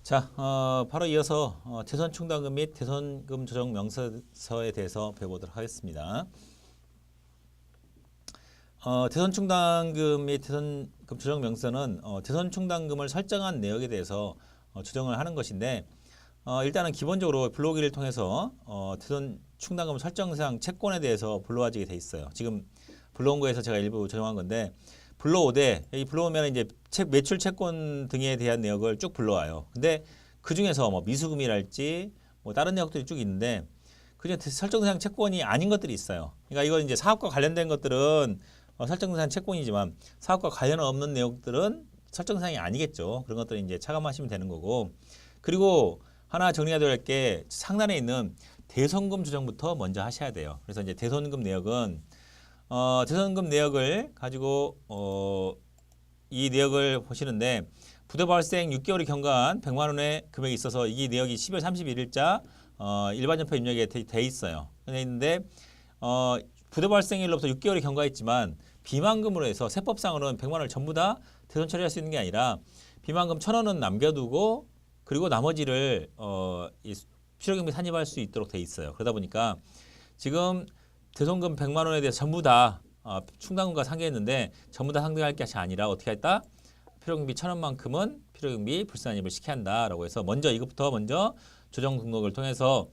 자, 바로 이어서 대선 충당금 및 대선금 조정 명세서에 대해서 배워보도록 하겠습니다. 대선 충당금 및 대선금 조정 명세서는 대선 충당금을 설정한 내역에 대해서 조정을 하는 것인데, 일단은 기본적으로 불러오기를 통해서 대선 충당금 설정상 채권에 대해서 불러와지게 돼 있어요. 지금 불러온 거에서 제가 일부 조정한 건데, 불러오되 이 불러오면 이제 매출 채권 등에 대한 내역을 쭉 불러와요. 근데 그 중에서 뭐 미수금이랄지 뭐 다른 내역들이 쭉 있는데 그중에 설정 대상 채권이 아닌 것들이 있어요. 그러니까 이건 이제 사업과 관련된 것들은 설정 대상 채권이지만 사업과 관련 없는 내용들은 설정 대상이 아니겠죠. 그런 것들은 이제 차감하시면 되는 거고. 그리고 하나 정리해야 될 게 상단에 있는 대선금 조정부터 먼저 하셔야 돼요. 그래서 이제 대선금 내역은 대선금 내역을 가지고 이 내역을 보시는데 부도 발생 6개월이 경과한 100만 원의 금액이 있어서 이 내역이 12월 31일자 일반연표 입력에 돼 있어요. 근데 부도 발생일로부터 6개월이 경과했지만 비만금으로 해서 세법상으로는 100만 원을 전부 다 대손 처리할 수 있는 게 아니라 비만금 1,000원은 남겨두고 그리고 나머지를 필요경비 산입할 수 있도록 돼 있어요. 그러다 보니까 지금 대손금 100만 원에 대해서 전부 다 충당금과 상계했는데 전부 다 상대할 것이 아니라 어떻게 했다? 필요경비 1,000원만큼은 필요경비 불산입을 시켜야 한다라고 해서 먼저 조정 등록을 통해서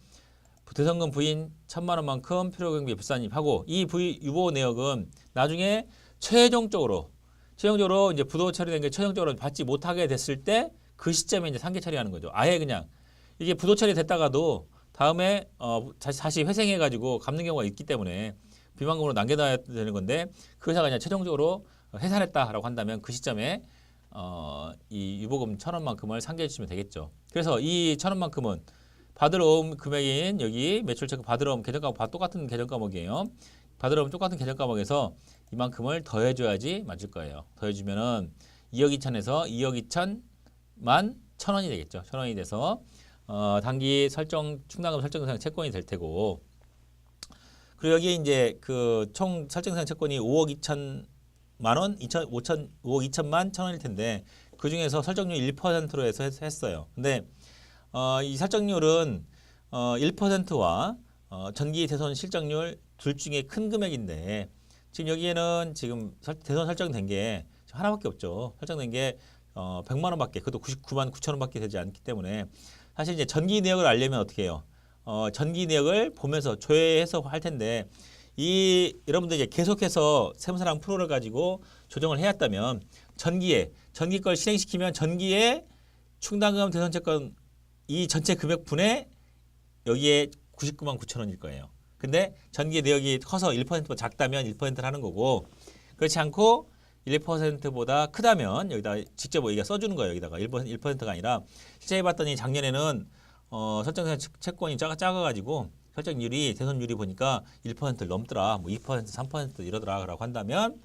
대손금 부인 1,000만 원만큼 필요경비 불산입하고 이 유보 내역은 나중에 최종적으로 이제 부도 처리된 게 최종적으로 받지 못하게 됐을 때 그 시점에 이제 상계 처리하는 거죠. 아예 그냥 이게 부도 처리됐다가도 다음에 다시 회생해가지고 갚는 경우가 있기 때문에 비만금으로 남겨놔야 되는 건데 그 회사가 그냥 최종적으로 해산했다라고 한다면 그 시점에 이 유보금 1,000원만큼을 상계해 주시면 되겠죠. 그래서 이 1,000원만큼은 받으러 온 금액인 여기 매출체크 받으러 온 계정과목 똑같은 계정과목이에요. 받으러 온 똑같은 계정과목에서 이만큼을 더해줘야지 맞을 거예요. 더해주면은 2억 2천에서 2억 2천만 1,000원이 되겠죠. 1,000원이 돼서 단기 충당금 설정 대상 채권이 될 테고, 그리고 여기에 이제 그 총 설정 대상 채권이 5억 2천만 원, 5억 2천만 1,000원일 텐데 그 중에서 설정률 1%로 해서 했어요. 근데 이 설정률은 1%와 전기 대손 실적률 둘 중에 큰 금액인데 지금 여기에는 지금 대손 설정된 게 하나밖에 없죠. 설정된 게 100만 원밖에, 그것도 99만 9천 원밖에 되지 않기 때문에 사실 이제 전기 내역을 알려면 어떻게 해요? 전기 내역을 보면서 조회해서 할 텐데 여러분들 이제 계속해서 세무사랑 프로를 가지고 조정을 해왔다면 전기 걸 실행시키면 전기에 충당금 대손채권 이 전체 금액분에 여기에 99만 9천 원일 거예요. 근데 전기 내역이 커서 1%보다 작다면 1%를 하는 거고, 그렇지 않고 1%보다 크다면 여기다 직접 여기가 써주는 거예요. 여기다가 1%가 아니라 실제 해봤더니 작년에는 설정된 채권이 작아가지고 설정률이 대손율이 보니까 1%를 넘더라. 뭐 2%, 3% 이러더라라고 한다면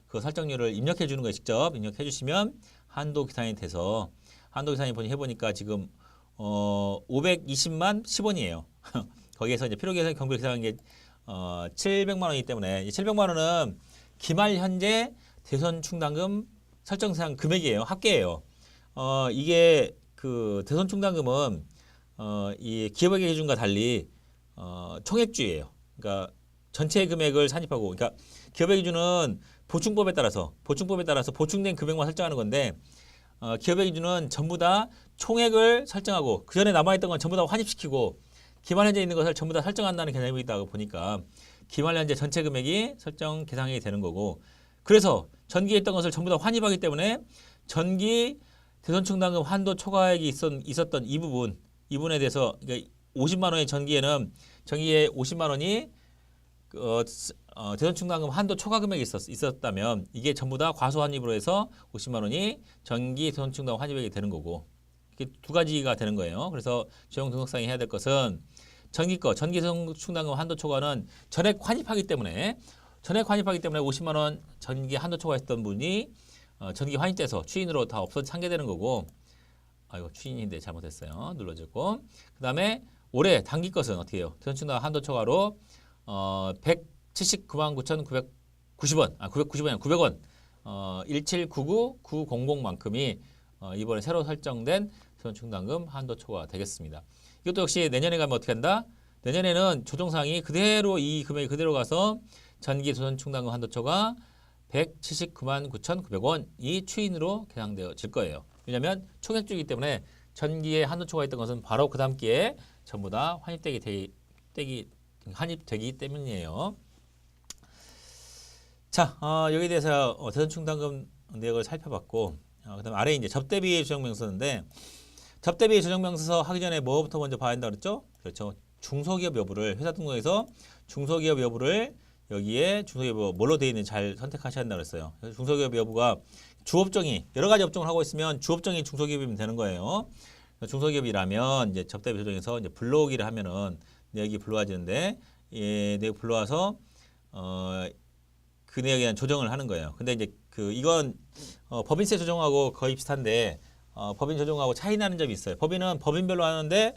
그 설정률을 입력해 주는 거예요. 직접 입력해 주시면 한도 계산이 돼서 한도 계산이 해보니까 지금 520만 10원이에요. 거기에서 이제 필요계산 경비를 계산한 게 700만 원이기 때문에 700만 원은 기말 현재 대손 충당금 설정상 금액이에요. 합계예요. 이게 그 대손 충당금은 이 기업에게 기준과 달리 총액주예요. 그러니까 전체 금액을 산입하고, 그러니까 기업의 기준은 보충법에 따라서 보충된 금액만 설정하는 건데 기업의 기준은 전부 다 총액을 설정하고 그 전에 남아있던 건 전부 다 환입시키고 기말 현재 있는 것을 전부 다 설정한다는 개념이다 보니까 기말 현재 전체 금액이 설정 계상이 되는 거고, 그래서 전기에 있던 것을 전부 다 환입하기 때문에 전기 대손 충당금 한도 초과액이 있었던 이 부분에 대해서 그러니까 50만 원의 전기에 50만 원이 대손 충당금 한도 초과 금액이 있었다면 이게 전부 다 과소 환입으로 해서 50만 원이 전기 대손 충당금 환입액이 되는 거고, 이게 두 가지가 되는 거예요. 그래서 조정 등록상에 해야 될 것은 전기 대손 충당금 한도 초과는 전액 환입하기 때문에 50만 원 전기 한도 초과했던 분이 전기 환입돼서 추인으로 다 상계되는 거고, 이거 추인인데 잘못했어요. 눌러주고, 그 다음에 올해 단기 것은 어떻게 해요? 대손 충당금 한도 초과로 179만 9,990원, 990원이 900원, 1799900만큼이 이번에 새로 설정된 대손 충당금 한도 초과 되겠습니다. 이것도 역시 내년에 가면 어떻게 한다? 내년에는 조정사항이 그대로 이 금액이 그대로 가서 전기 대손 충당금 한도 초과 179만 9,900원이 추인으로 계산되어질 거예요. 왜냐하면 총액주이기 때문에 전기에 한도 초과 있던 것은 바로 그 다음 기회에 전부 다 환입되기 때문이에요. 자, 여기에 대해서 대손 충당금 내역을 살펴봤고, 그다음 아래 이제 접대비 조정명서인데, 접대비 조정명서 하기 전에 뭐부터 먼저 봐야 한다 그랬죠? 그렇죠. 중소기업 여부를 회사 등록에서 중소기업 여부를 여기에 중소기업 여부 뭘로 되어 있는지 잘 선택하셔야 한다 그랬어요. 중소기업 여부가 주업종이 여러 가지 업종을 하고 있으면 주업종이 중소기업이면 되는 거예요. 중소기업이라면 이제 접대비 조정에서 이제 불러오기를 하면은 내역이 불러와지는데 내역 불러와서 그 내역에 대한 조정을 하는 거예요. 근데 이제 이건 법인세 조정하고 거의 비슷한데 법인 조정하고 차이 나는 점이 있어요. 법인은 법인별로 하는데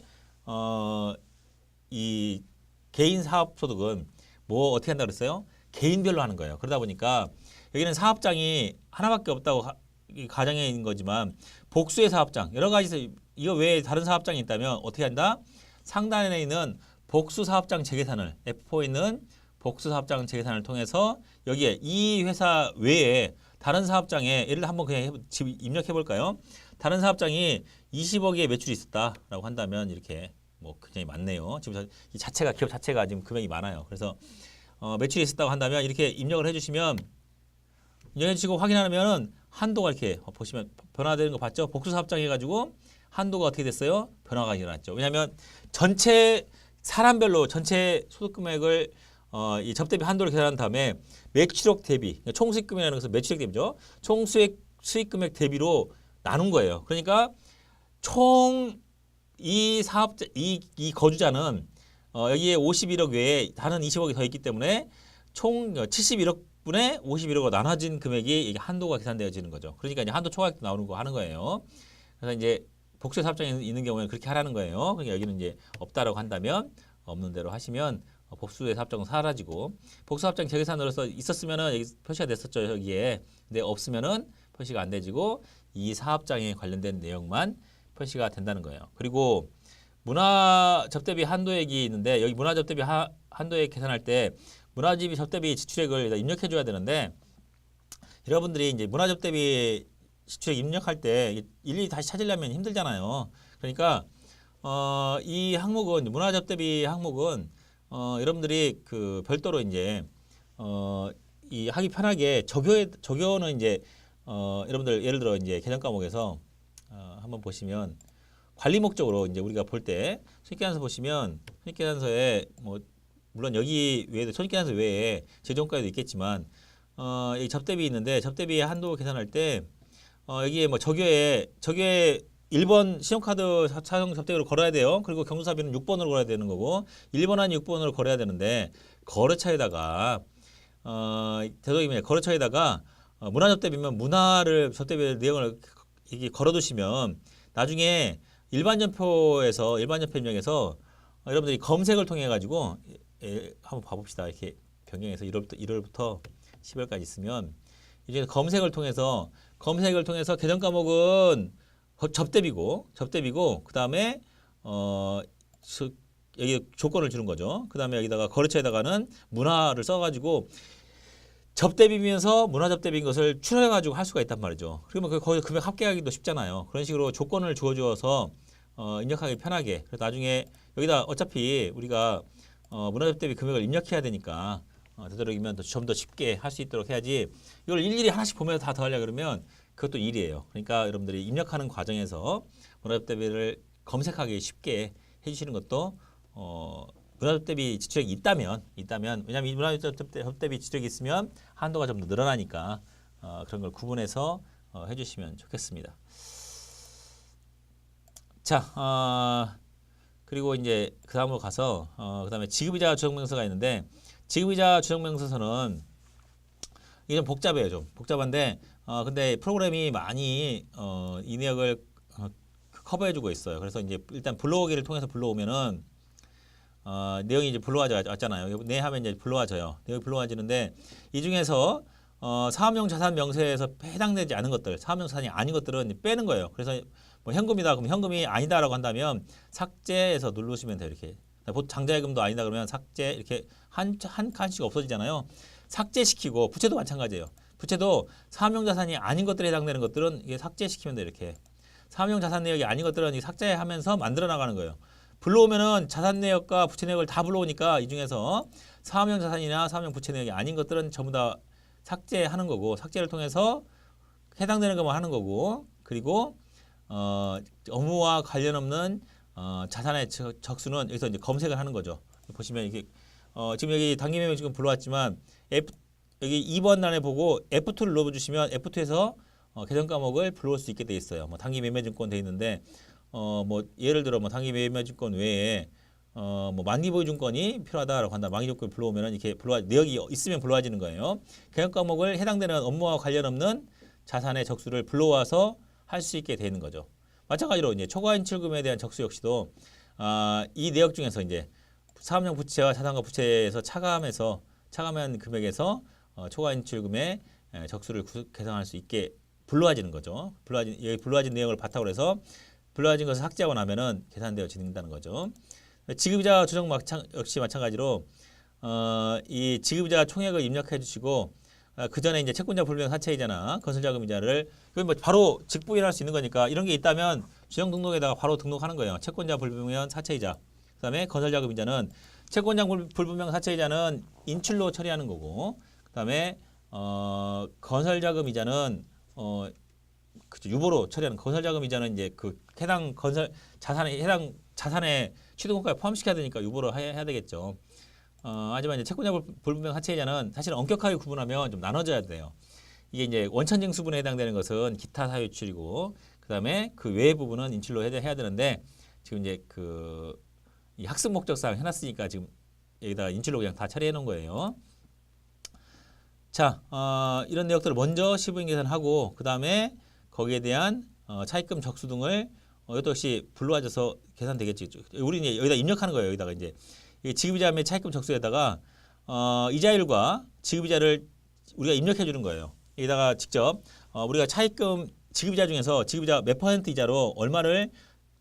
이 개인 사업 소득은 뭐 어떻게 한다 그랬어요? 개인별로 하는 거예요. 그러다 보니까 여기는 사업장이 하나밖에 없다고 가정해 있는 거지만 복수의 사업장 여러 가지 이거 외에 다른 사업장이 있다면 어떻게 한다? 상단에 있는 복수 사업장 재계산을 F4에 있는 복수 사업장 재계산을 통해서 여기에 이 회사 외에 다른 사업장에 예를 들어 한번 그냥 입력해 볼까요? 다른 사업장이 20억의 매출이 있었다라고 한다면 이렇게 뭐 굉장히 많네요. 지금 이 자체가 기업 자체가 지금 금액이 많아요. 그래서 매출이 있었다고 한다면 이렇게 입력을 해주시면 입력해 주시고 확인하면은 한도가 이렇게 보시면 변화되는 거 봤죠? 복수 사업장 해가지고 한도가 어떻게 됐어요? 변화가 일어났죠. 왜냐하면 전체 사람별로 전체 소득 금액을 이 접대비 한도를 계산한 다음에 매출액 대비 총수익 금액이라는 것은 매출액 대비죠. 총수익 수익 금액 대비로 나눈 거예요. 그러니까 총 이 사업자 이 거주자는 여기에 51억 외에 다른 20억이 더 있기 때문에 총 71억 분의 51억으로 나눠진 금액이 이게 한도가 계산되어지는 거죠. 그러니까 이제 한도 초과액도 나오는 거 하는 거예요. 그래서 이제 복수 사업장에 있는 경우에는 그렇게 하라는 거예요. 그러니까 여기는 이제 없다라고 한다면 없는 대로 하시면 복수의 사업장은 사라지고 복수 사업장 재계산으로서 있었으면은 여기 표시가 됐었죠 여기에. 근데 없으면은 표시가 안 되지고 이 사업장에 관련된 내용만 표시가 된다는 거예요. 그리고 문화 접대비 한도액이 있는데 여기 문화 접대비 한도액 계산할 때 문화재비 접대비 지출액을 입력해 줘야 되는데 여러분들이 이제 문화 접대비 지출액 입력할 때 일일이 다시 찾으려면 힘들잖아요. 그러니까 이 항목은 문화 접대비 항목은 여러분들이 별도로 이제 이 하기 편하게 적용은 이제 여러분들 예를 들어 이제 개정 과목에서 한번 보시면 관리 목적으로 이제 우리가 볼 때 손익계산서 보시면 손익계산서에 뭐 물론 여기 외에도 손익계산서 외에 재정과에도 있겠지만 이 접대비 있는데 접대비 한도 계산할 때 여기에 뭐 적요에 1번 신용카드 사용 접대비로 걸어야 돼요. 그리고 경조사비는 6번으로 걸어야 되는 거고 1번 아니 6번으로 걸어야 되는데 거래처에다가 되도록이면 거래처에다가 문화 접대비면 문화를 접대비 내용을 이게 걸어두시면 나중에 일반전표에서 일반전표 입력에서 여러분들이 검색을 통해 가지고 한번 봐봅시다. 이렇게 변경해서 1월부터 10월까지 있으면 이제 검색을 통해서 개정 과목은 접대비고 그 다음에 여기 조건을 주는 거죠. 그 다음에 여기다가 거래처에다가는 문화를 써가지고 접대비면서 문화 접대비인 것을 추려가지고 할 수가 있단 말이죠. 그러면 거기서 금액 합계하기도 쉽잖아요. 그런 식으로 조건을 주어서 입력하기 편하게. 그래서 나중에 여기다 어차피 우리가 문화 접대비 금액을 입력해야 되니까 되도록이면 좀 더 쉽게 할 수 있도록 해야지. 이걸 일일이 하나씩 보면서 다 더하려 그러면 그것도 일이에요. 그러니까 여러분들이 입력하는 과정에서 문화 접대비를 검색하기 쉽게 해주시는 것도 문화접대비 지출액이 있다면 왜냐하면 이 문화접대비 지출액이 있으면 한도가 좀 더 늘어나니까 그런 걸 구분해서 해주시면 좋겠습니다. 자, 그리고 이제 그 다음으로 가서 그 다음에 지급이자 조정명서가 있는데 지급이자 조정명서서는 이게 좀 복잡해요. 좀 복잡한데 근데 프로그램이 많이 이 내역을 커버해주고 있어요. 그래서 이제 일단 불러오기를 통해서 불러오면은 내용이 이제 불러와져 왔잖아요. 네 하면 이제 불러와져요. 내용이 불러와지는데 이 중에서 사업용 자산 명세에서 해당되지 않은 것들, 사업용 자산이 아닌 것들은 빼는 거예요. 그래서 뭐 현금이다 그럼 현금이 아니다라고 한다면 삭제해서 누르시면 돼요. 이렇게 보통 장자예금도 아니다 그러면 삭제 이렇게 한 칸씩 없어지잖아요. 삭제시키고 부채도 마찬가지예요. 부채도 사업용 자산이 아닌 것들에 해당되는 것들은 이게 삭제시키면 돼요. 이렇게 사업용 자산 내역이 아닌 것들은 이 삭제하면서 만들어 나가는 거예요. 불러오면은 자산 내역과 부채 내역을 다 불러오니까 이 중에서 사업용 자산이나 사업용 부채 내역이 아닌 것들은 전부 다 삭제하는 거고 삭제를 통해서 해당되는 것만 하는 거고 그리고 업무와 관련 없는 자산의 적수는 여기서 이제 검색을 하는 거죠. 보시면 이게 지금 여기 단기매매 지금 불러왔지만 여기 2번란에 보고 F2를 눌러주시면 F2에서 계정 과목을 불러올 수 있게 돼 있어요. 뭐 단기매매증권 돼 있는데 뭐 예를 들어 뭐 단기매매증권 외에 뭐 만기보유증권이 필요하다라고 한다. 만기증권 불러오면은 이렇게 내역이 있으면 불러와지는 거예요. 계정 과목을 해당되는 업무와 관련 없는 자산의 적수를 불러와서 할 수 있게 되는 거죠. 마찬가지로 이제 초과 인출금에 대한 적수 역시도 이 내역 중에서 이제 사업용 부채와 자산과 부채에서 차감한 금액에서 초과 인출금의 적수를 계산할 수 있게 불러와지는 거죠. 여기 불러와진 내용을 바탕으로 해서 불러와진 것을 삭제하고 나면은 계산되어진다는 거죠. 지급이자 조정 역시 마찬가지로 이 지급이자 총액을 입력해 주시고 그 전에 이제 채권자 불명 사채이자나 건설자금이자를 이건 뭐 바로 직부인할 수 있는 거니까 이런 게 있다면 주정 등록에다가 바로 등록하는 거예요. 채권자 불분명 사채이자. 그다음에 건설자금이자는 채권자 불분명 사채이자는 인출로 처리하는 거고 그다음에 건설자금이자는 그쵸, 유보로 처리하는 건설자금이자는 이제 그 해당 건설 해당 자산에 취득원가에 포함시켜야 되니까 유보로 해야 되겠죠. 하지만 이제 채권자 불분명 사채이자는 사실 엄격하게 구분하면 좀 나눠져야 돼요. 이게 이제 원천징수분에 해당되는 것은 기타 사유출이고 그다음에 그 외의 부분은 인출로 해야 되는데 지금 이제 이 학습 목적상 해놨으니까 지금 여기다 인출로 그냥 다 처리해 놓은 거예요. 자, 이런 내역들을 먼저 시부인 계산하고 그다음에 거기에 대한 차입금 적수 등을 이것도 역시 불러와줘서 계산되겠지. 우리는 여기다 입력하는 거예요. 여기다가 이제 지급이자 및 차입금 적수에다가 이자율과 지급이자를 우리가 입력해 주는 거예요. 여기다가 직접 우리가 차입금 지급이자 중에서 지급이자 몇 퍼센트 이자로 얼마를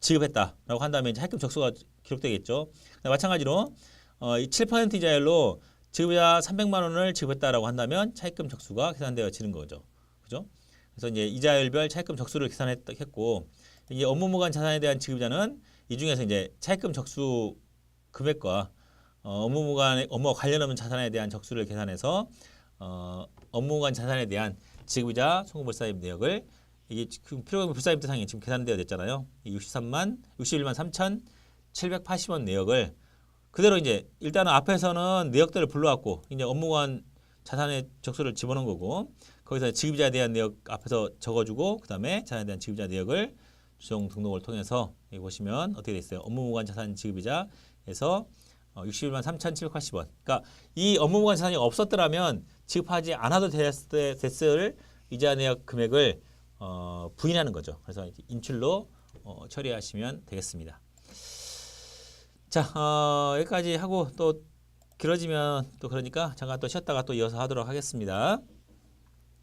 지급했다라고 한다면 차입금 적수가 기록되겠죠. 마찬가지로 7% 이자율로 지급이자 300만 원을 지급했다라고 한다면 차입금 적수가 계산되어지는 거죠. 그죠? 그래서 이제 이자율별 차입금 적수를 계산했고 이게 업무무관 자산에 대한 지급자는 이 중에서 이제 차입금 적수 금액과 업무와 관련 없는 자산에 대한 적수를 계산해서 업무관 자산에 대한 지급이자 송금불사입 내역을 이게 지금 필요금 불사입 대상이 지금 계산되어 됐잖아요. 61만 3,780원 내역을 그대로 이제 일단은 앞에서는 내역들을 불러왔고 이제 업무관 자산의 적수를 집어넣은 거고 거기서 지급이자에 대한 내역 앞에서 적어주고 그 다음에 자산에 대한 지급이자 내역을 주정 등록을 통해서 여기 보시면 어떻게 돼 있어요? 업무무관 자산 지급이자에서 61만 3,780원. 그러니까 이 업무무관 자산이 없었더라면 지급하지 않아도 됐을 이자 내역 금액을 부인하는 거죠. 그래서 인출로 처리하시면 되겠습니다. 자, 여기까지 하고 또 길어지면 또 그러니까 잠깐 또 쉬었다가 또 이어서 하도록 하겠습니다.